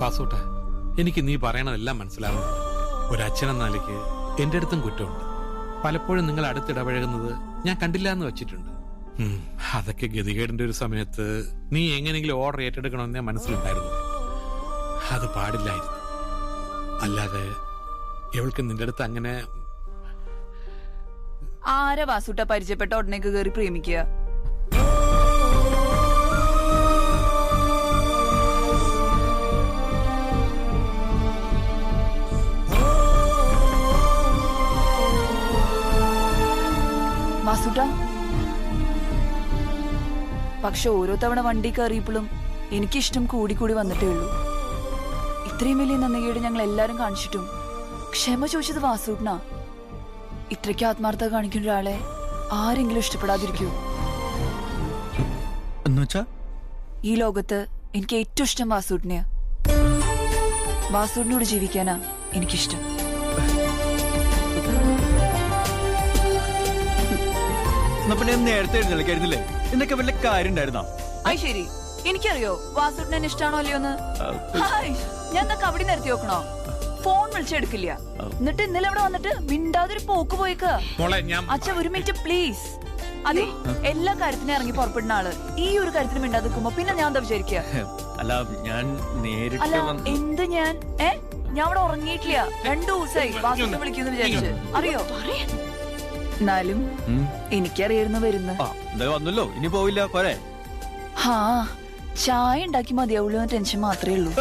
വാസൂട്ടെ, എനിക്ക് നീ പറയണതെല്ലാം മനസ്സിലാവുന്നുണ്ട്. ഒരച്ഛനെന്ന നിലയ്ക്ക് എന്റെ അടുത്തും കുറ്റമുണ്ട്. പലപ്പോഴും നിങ്ങൾ അടുത്തിടപഴകുന്നത് ഞാൻ കണ്ടില്ല എന്ന് വെച്ചിട്ടുണ്ട്. അതൊക്കെ ഗതികേടിന്റെ ഒരു സമയത്ത് നീ എങ്ങനെയെങ്കിലും ഓർഡർ ഏറ്റെടുക്കണമെന്നേ മനസ്സിലുണ്ടായിരുന്നു. അത് പാടില്ലായിരുന്നു. അല്ലാതെ ഇവൾക്ക് നിന്റെ അടുത്ത് അങ്ങനെ. ആരാ വാസൂട്ട പരിചയപ്പെട്ട ഉടനേക്ക് കയറി പ്രേമിക്കുക? വാസൂട്ട, പക്ഷെ ഓരോ തവണ വണ്ടി കയറിയപ്പോഴും എനിക്കിഷ്ടം കൂടിക്കൂടി വന്നിട്ടേ ഉള്ളൂ. ഇത്രയും വലിയ നന്ദികേട് ഞങ്ങൾ എല്ലാരും കാണിച്ചിട്ടും ക്ഷമ ചോദിച്ചത് വാസൂട്ടനാ. ഇത്രയ്ക്ക് ആത്മാർത്ഥത കാണിക്കുന്ന ഒരാളെ ആരെങ്കിലും ഇഷ്ടപ്പെടാതിരിക്കൂ? ഈ ലോകത്ത് എനിക്ക് ഏറ്റവും ഇഷ്ടം വാസൂട്ടിനെയാ. വാസൂട്ടിനോട് ജീവിക്കാനാ എനിക്കിഷ്ടം. നേരത്തെ എഴുന്നേൽക്കായിരുന്നില്ലേ? എന്നൊക്കെ വല്ല കാര്യം ഉണ്ടായിരുന്നോ? അത് ശരി, എനിക്കറിയോ വാസൂട്ടിനെ ഇഷ്ടാണോ അല്ലയോന്ന്. ഞാൻ എന്താ കബഡി നിർത്തി നോക്കണോ? ഫോൺ വിളിച്ചെടുക്കില്ല. എന്നിട്ട് ഇന്നലെ ഇവിടെ വന്നിട്ട് മിണ്ടാതൊരു പോക്ക് പോയിക്ക. അച്ഛ ഒരു മിനിറ്റ് പ്ലീസ്. അതെ, എല്ലാ കാര്യത്തിനും ഇറങ്ങി പുറപ്പെടുന്ന ആള് ഈ ഒരു കാര്യത്തിന് മിണ്ടാതെ നിൽക്കുമ്പോ പിന്നെ ഞാൻ എന്താ വിചാരിക്കുക? അല്ല എന്ത് ഞാൻ ഇവിടെ ഉറങ്ങിയിട്ടില്ല. 2 ദിവസമായി വാസൂട്ടിനെ വിളിക്കുന്നു വിചാരിച്ച്. അറിയോ? എന്നാലും എനിക്കറിയായിരുന്നു വന്നല്ലോ. ഇനി പോവില്ല പോരെ? ചായ ഉണ്ടാക്കി മതിയാവുള്ളൂ എന്ന ടെൻഷൻ മാത്രമേ ഉള്ളൂ.